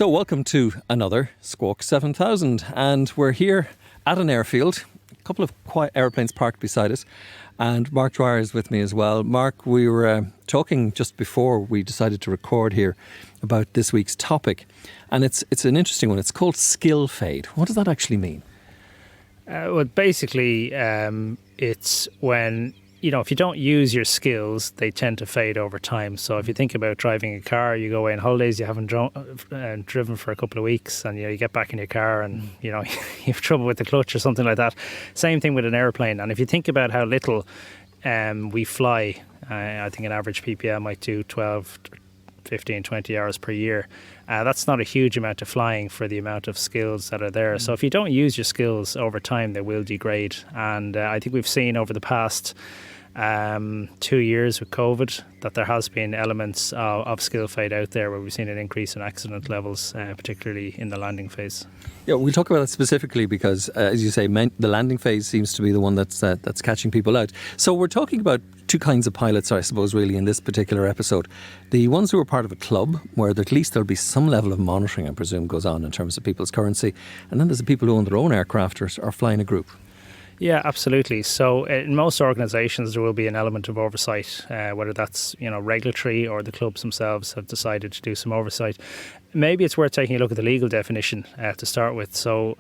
So welcome to another Squawk 7000, and we're here at an airfield, a couple of quiet airplanes parked beside us, and Mark Dwyer is with me as well. Mark, we were talking just before we decided to record here about this week's topic, and it's an interesting one. It's called skill fade. What does that actually mean? Well, basically, it's when, if you don't use your skills, they tend to fade over time. So if you think about driving a car, you go away on holidays, you haven't driven for a couple of weeks, and you get back in your car and, you have trouble with the clutch or something like that. Same thing with an airplane. And if you think about how little we fly, I think an average PPL might do 12, 15, 20 hours per year. That's not a huge amount of flying for the amount of skills that are there. So if you don't use your skills over time, they will degrade. And I think we've seen over the past 2 years with COVID that there has been elements of skill fade out there where we've seen an increase in accident levels, particularly in the landing phase. Yeah, we'll talk about that specifically because, as you say, the landing phase seems to be the one that's catching people out. So we're talking about two kinds of pilots, I suppose, really, in this particular episode. The ones who are part of a club, where at least there'll be some level of monitoring, I presume, goes on in terms of people's currency. And then there's the people who own their own aircraft or are flying a group. Yeah, absolutely. So in most organisations, there will be an element of oversight, whether that's regulatory or the clubs themselves have decided to do some oversight. Maybe it's worth taking a look at the legal definition to start with. So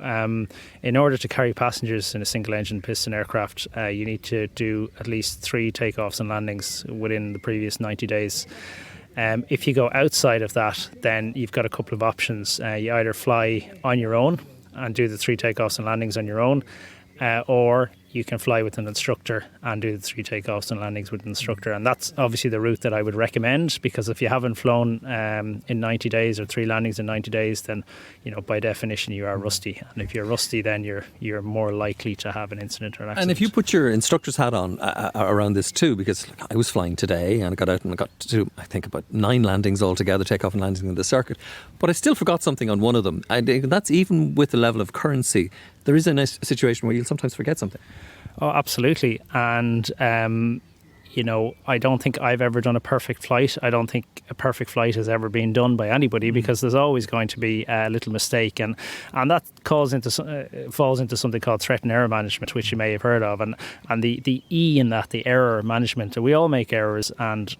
in order to carry passengers in a single engine piston aircraft, you need to do at least 3 takeoffs and landings within the previous 90 days. If you go outside of that, then you've got a couple of options. You either fly on your own and do the 3 takeoffs and landings on your own, or you can fly with an instructor and do the 3 takeoffs and landings with an instructor. And that's obviously the route that I would recommend, because if you haven't flown in 90 days or 3 landings in 90 days, then, by definition, you are rusty. And if you're rusty, then you're more likely to have an incident or an accident. And if you put your instructor's hat on around this too, because I was flying today and I got out and I got to do, I think, about 9 landings altogether, takeoff and landings in the circuit, but I still forgot something on one of them. That's even with the level of currency. There is a situation where you'll sometimes forget something. Oh, absolutely. And, I don't think I've ever done a perfect flight. I don't think a perfect flight has ever been done by anybody, because there's always going to be a little mistake. And that falls into something called threat and error management, which you may have heard of. And the E in that, the error management, we all make errors, and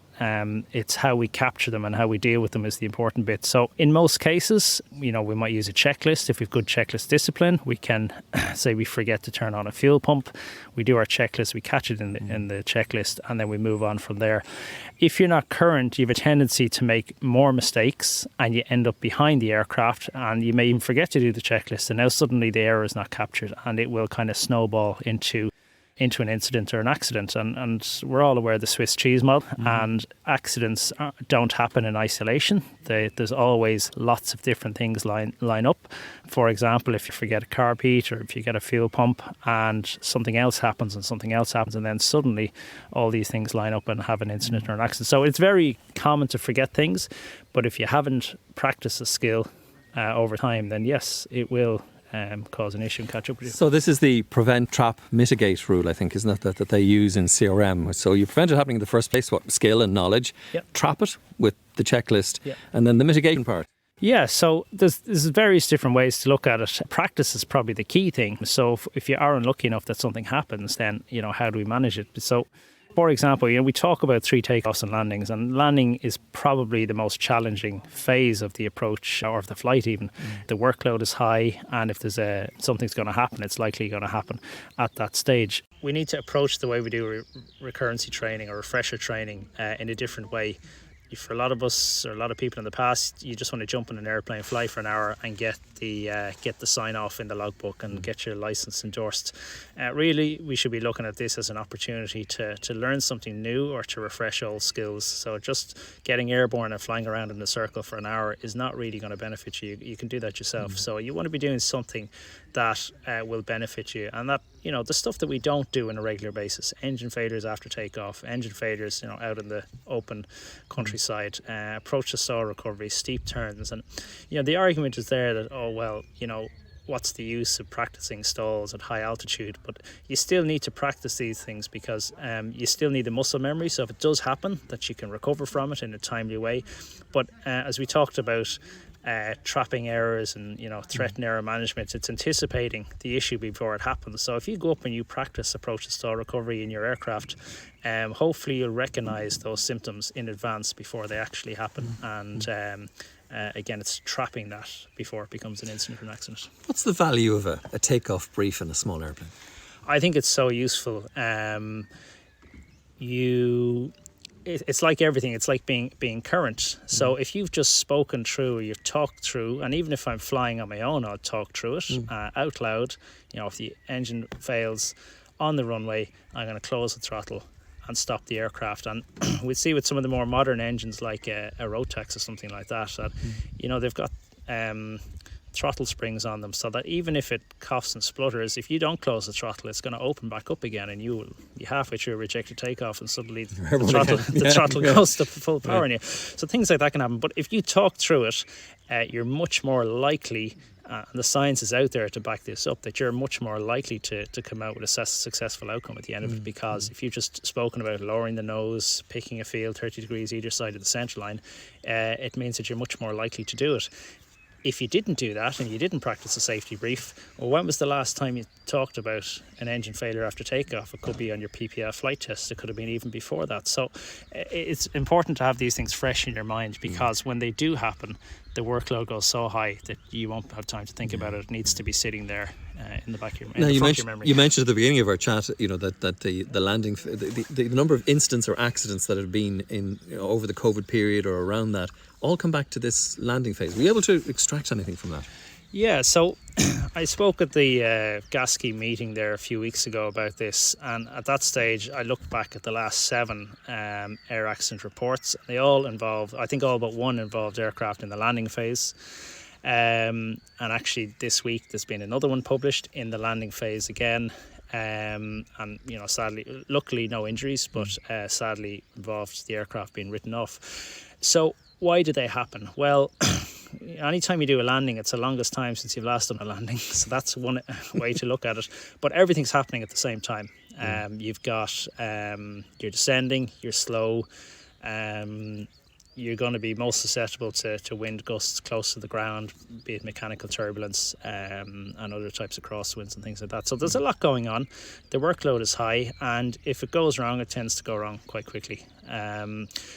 it's how we capture them and how we deal with them is the important bit. So in most cases, we might use a checklist. If we've good checklist discipline, we can say we forget to turn on a fuel pump. We do our checklist, we catch it in the checklist, and then we move on from there. If you're not current, you have a tendency to make more mistakes and you end up behind the aircraft, and you may even forget to do the checklist, and now suddenly the error is not captured, and it will kind of snowball into an incident or an accident. And we're all aware of the Swiss cheese model, and accidents don't happen in isolation. There's always lots of different things line up. For example, if you forget a carb heat, or if you get a fuel pump and something else happens, and then suddenly all these things line up and have an incident or an accident. So it's very common to forget things, but if you haven't practiced a skill over time, then yes, it will cause an issue and catch up with you. So this is the prevent, trap, mitigate rule, I think, isn't it, that they use in CRM. So you prevent it happening in the first place, skill and knowledge, trap it with the checklist, and then the mitigation part. Yeah, so there's various different ways to look at it. Practice is probably the key thing. So if you are unlucky enough that something happens, then, how do we manage it? So, for example, we talk about 3 takeoffs and landings, and landing is probably the most challenging phase of the approach, or of the flight even. The workload is high, and if there's something's going to happen, it's likely going to happen at that stage. We need to approach the way we do recurrency training or refresher training in a different way. For a lot of us, or a lot of people in the past, you just want to jump in an airplane, fly for an hour, and get the sign off in the logbook and get your license endorsed. Really, we should be looking at this as an opportunity to learn something new or to refresh old skills. So just getting airborne and flying around in a circle for an hour is not really going to benefit you. You can do that yourself. So you want to be doing something that will benefit you, and that, the stuff that we don't do on a regular basis, engine failures after takeoff, engine failures out in the open countryside, approach to stall recovery, steep turns. And the argument is there that what's the use of practicing stalls at high altitude? But you still need to practice these things, because you still need the muscle memory, so if it does happen, that you can recover from it in a timely way. But as we talked about, trapping errors and threat and error management. It's anticipating the issue before it happens. So if you go up and you practice approach to stall recovery in your aircraft, hopefully you'll recognize those symptoms in advance before they actually happen. And again, it's trapping that before it becomes an incident or an accident. What's the value of a takeoff brief in a small airplane? I think it's so useful. It's like everything. It's like being current. So if you've just spoken through, or you've talked through, and even if I'm flying on my own, I'll talk through it out loud. If the engine fails on the runway, I'm going to close the throttle and stop the aircraft. And we see with some of the more modern engines, like a Rotax or something like that, they've got throttle springs on them, so that even if it coughs and splutters, if you don't close the throttle, it's going to open back up again, and you will be halfway through a rejected takeoff, and suddenly the throttle goes to full power on you. So things like that can happen. But if you talk through it, you're much more likely, and the science is out there to back this up, that you're much more likely to come out with a successful outcome at the end of it. Because if you've just spoken about lowering the nose, picking a field 30 degrees either side of the centre line, it means that you're much more likely to do it. If you didn't do that and you didn't practice a safety brief, well, when was the last time you talked about an engine failure after takeoff? It could be on your PPF flight test. It could have been even before that. So it's important to have these things fresh in your mind, because when they do happen, the workload goes so high that you won't have time to think about it. It needs to be sitting there in the back of your, in the front of your memory. You mentioned at the beginning of our chat, that the landing, the number of incidents or accidents that have been in over the COVID period or around that, all come back to this landing phase. Were you able to extract anything from that? Yeah, so I spoke at the GASCI meeting there a few weeks ago about this, and at that stage I looked back at the last 7 air accident reports. They all involved, I think all but one involved aircraft in the landing phase. And actually this week there's been another one published in the landing phase again. And sadly, luckily no injuries, but sadly involved the aircraft being written off. So why did they happen? Well, anytime you do a landing, it's the longest time since you've last done a landing. So that's one way to look at it. But everything's happening at the same time. You've got, you're descending, you're slow, you're going to be most susceptible to wind gusts close to the ground, be it mechanical turbulence and other types of crosswinds and things like that. So there's a lot going on. The workload is high, and if it goes wrong, it tends to go wrong quite quickly.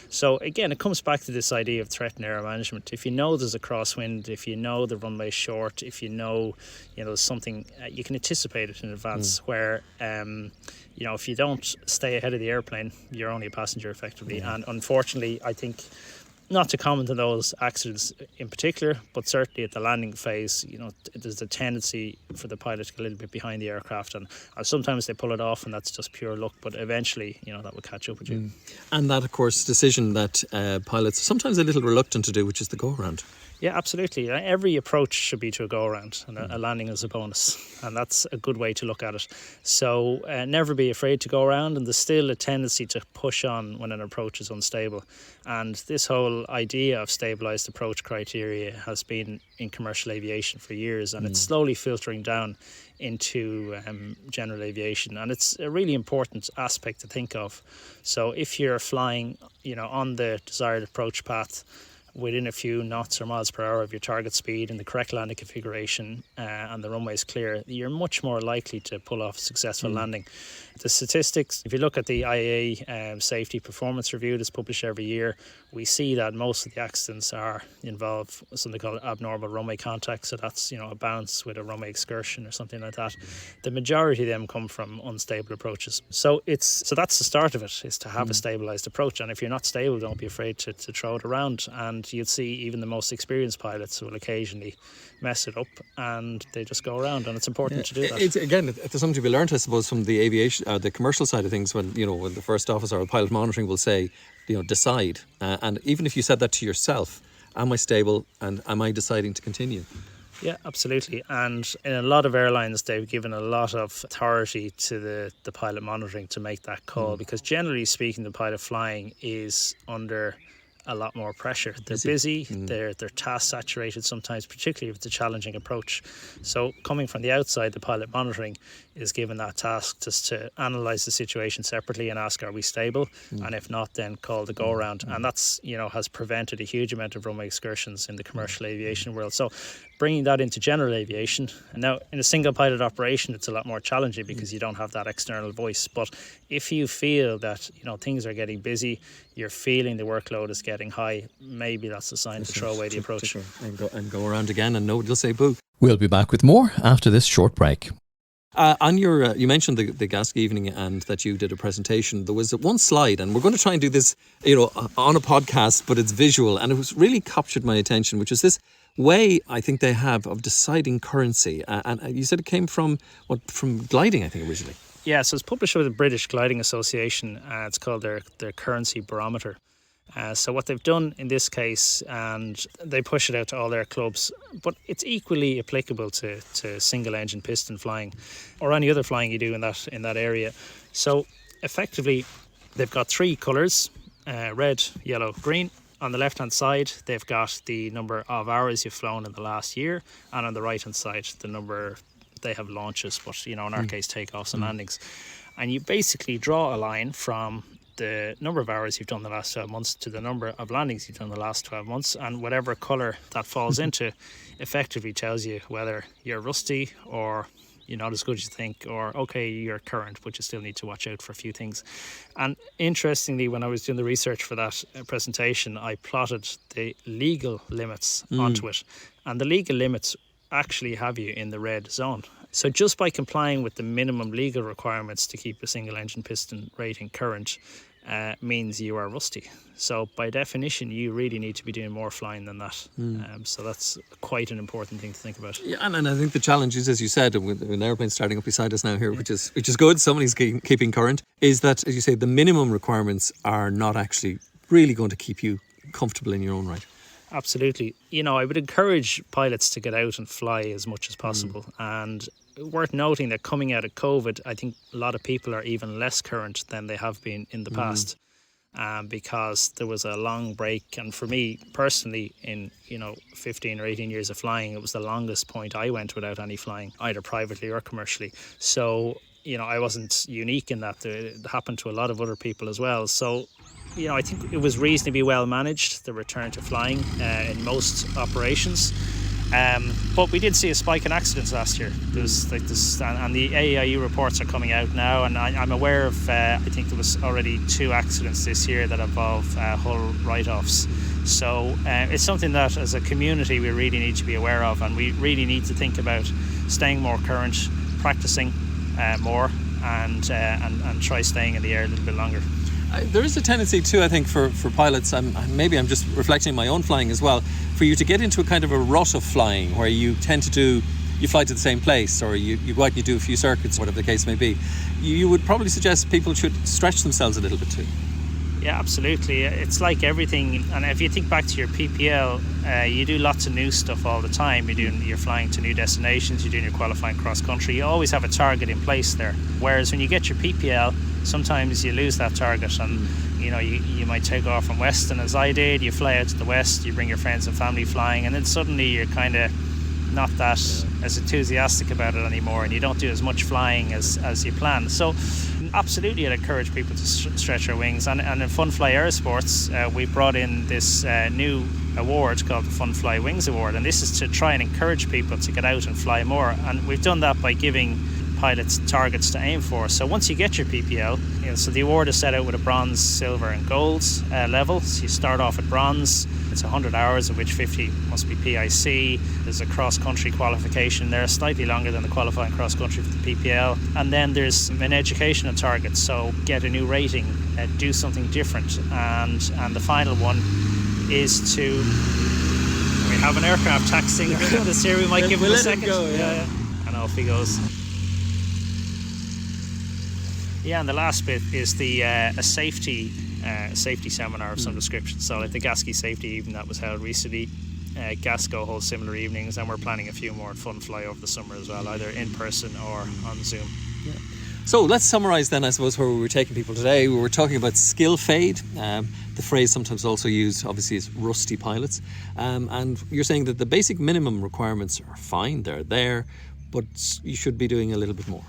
So again, it comes back to this idea of threat and error management. If you know there's a crosswind, if you know the runway is short, if you know there's something, you can anticipate it in advance. Where if you don't stay ahead of the airplane, you're only a passenger effectively. And unfortunately, I think, not to comment on those accidents in particular, but certainly at the landing phase, there's a tendency for the pilot to get a little bit behind the aircraft, and sometimes they pull it off, and that's just pure luck. But eventually, that will catch up with you. And that, of course, decision that pilots are sometimes a little reluctant to do, which is the go around. Yeah, absolutely. Every approach should be to a go-around, and a landing is a bonus, and that's a good way to look at it. So never be afraid to go around, and there's still a tendency to push on when an approach is unstable. And this whole idea of stabilised approach criteria has been in commercial aviation for years, and it's slowly filtering down into general aviation, and it's a really important aspect to think of. So if you're flying, on the desired approach path, within a few knots or miles per hour of your target speed in the correct landing configuration, and the runway is clear, you're much more likely to pull off a successful landing. The statistics, if you look at the IAA safety performance review that's published every year, we see that most of the accidents involve something called abnormal runway contact. So that's a bounce with a runway excursion or something like that. The majority of them come from unstable approaches. So that's the start of it, is to have a stabilised approach. And if you're not stable, don't be afraid to throw it around. And you'd see even the most experienced pilots will occasionally mess it up, and they just go around, and it's important to do that. It's, again, there's something to be learned, I suppose, from the aviation, the commercial side of things, when the first officer or pilot monitoring will say, decide, and even if you said that to yourself, am I stable and am I deciding to continue? Yeah, absolutely. And in a lot of airlines, they've given a lot of authority to the pilot monitoring to make that call, because generally speaking, the pilot flying is under a lot more pressure. They're busy, they're task saturated sometimes, particularly if it's a challenging approach. So coming from the outside, the pilot monitoring is given that task just to analyse the situation separately and ask, are we stable? And if not, then call the go around. And that's, has prevented a huge amount of runway excursions in the commercial aviation world. So bringing that into general aviation, and now in a single pilot operation, it's a lot more challenging because you don't have that external voice. But if you feel that things are getting busy, you're feeling the workload is getting high, maybe that's a sign to throw away the approach and go around again, and nobody will say boo. We'll be back with more after this short break. On your, you mentioned the GASC evening and that you did a presentation. There was one slide, and we're going to try and do this, on a podcast, but it's visual, and it was really captured my attention, which is this way I think they have of deciding currency. And you said it came from gliding, I think, originally. Yeah, so it's published with the British Gliding Association. It's called their currency barometer. So what they've done in this case, and they push it out to all their clubs, but it's equally applicable to single engine piston flying or any other flying you do in that area. So effectively, they've got three colours, red, yellow, green. On the left hand side, they've got the number of hours you've flown in the last year, and on the right hand side, the number they have launches, but in our case, takeoffs and landings. And you basically draw a line from the number of hours you've done the last 12 months to the number of landings you've done the last 12 months, and whatever colour that falls into effectively tells you whether you're rusty or you're not as good as you think, or okay, you're current, but you still need to watch out for a few things. And interestingly, when I was doing the research for that presentation, I plotted the legal limits onto it, and the legal limits actually have you in the red zone. So just by complying with the minimum legal requirements to keep a single engine piston rating current means you are rusty. So by definition, you really need to be doing more flying than that. So that's quite an important thing to think about. Yeah, and I think the challenge is, as you said, with an airplane starting up beside us now here, which is good, somebody's keeping current, is that, as you say, the minimum requirements are not actually really going to keep you comfortable in your own right. Absolutely. I would encourage pilots to get out and fly as much as possible. And worth noting that coming out of COVID, I think a lot of people are even less current than they have been in the past, because there was a long break. And for me personally, in 15 or 18 years of flying, it was the longest point I went without any flying, either privately or commercially. So I wasn't unique in that. It happened to a lot of other people as well. So I think it was reasonably well managed, the return to flying in most operations. But we did see a spike in accidents last year. There's like this, and the AEIU reports are coming out now, and I'm aware of, I think there was already 2 accidents this year that involve hull write-offs. So it's something that as a community we really need to be aware of, and we really need to think about staying more current, practicing more, and try staying in the air a little bit longer. There is a tendency too, I think, for pilots, maybe I'm just reflecting on my own flying as well, for you to get into a kind of a rut of flying where you tend to you fly to the same place, or you go out and you do a few circuits, whatever the case may be. You would probably suggest people should stretch themselves a little bit too. Yeah, absolutely. It's like everything, and if you think back to your PPL, you do lots of new stuff all the time. You're flying to new destinations, you're doing your qualifying cross country. You always have a target in place there. Whereas when you get your PPL, sometimes you lose that target, and you might take off from Weston, as I did. You fly out to the west, you bring your friends and family flying, and then suddenly you're kind of not that as enthusiastic about it anymore, and you don't do as much flying as you planned. So absolutely, I'd encourage people to stretch their wings. And in FunFly Aerosports, we brought in this new award called the FunFly Wings Award, and this is to try and encourage people to get out and fly more. And we've done that by giving pilots targets to aim for. So once you get your PPL, so the award is set out with a bronze, silver and gold level. So you start off at bronze. It's 100 hours, of which 50 must be PIC. There's a cross-country qualification there, slightly longer than the qualifying cross-country for the PPL. And then there's an educational target, so get a new rating, do something different. And the final one is to... We have an aircraft taxiing around us here. We might give him a second. Go, yeah. And off he goes. Yeah, and the last bit is the a safety seminar of some description. So like the GASC safety evening that was held recently, GASCO holds similar evenings, and we're planning a few more at FunFly over the summer as well, either in person or on Zoom. Yeah. So let's summarise then, I suppose, where we were taking people today. We were talking about skill fade. The phrase sometimes also used, obviously, is rusty pilots. And you're saying that the basic minimum requirements are fine, they're there, but you should be doing a little bit more.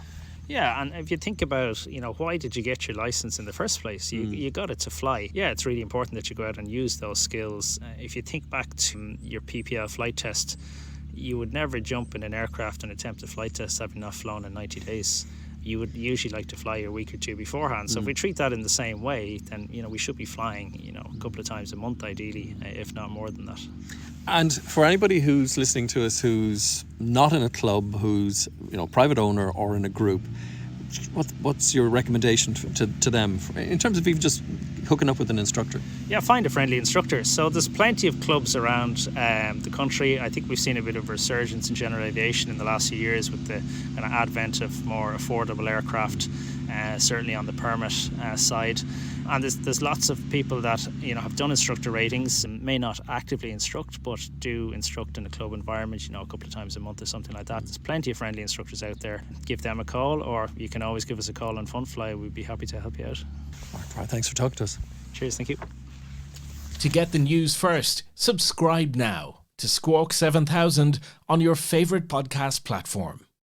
Yeah, and if you think about, why did you get your license in the first place? You got it to fly. Yeah, it's really important that you go out and use those skills. If you think back to your PPL flight test, you would never jump in an aircraft and attempt a flight test having not flown in 90 days. You would usually like to fly a week or two beforehand. So if we treat that in the same way, then, we should be flying, a couple of times a month ideally, if not more than that. And for anybody who's listening to us who's not in a club, who's private owner or in a group, what's your recommendation to them in terms of even just hooking up with an instructor? Yeah, find a friendly instructor. So there's plenty of clubs around the country. I think we've seen a bit of resurgence in general aviation in the last few years with the kind of advent of more affordable aircraft, certainly on the permit side. And there's lots of people that have done instructor ratings and may not actively instruct, but do instruct in a club environment, a couple of times a month or something like that. There's plenty of friendly instructors out there. Give them a call, or you can always give us a call on FunFly. We'd be happy to help you out. Right, thanks for talking to us. Cheers, thank you. To get the news first, subscribe now to Squawk 7000 on your favourite podcast platform.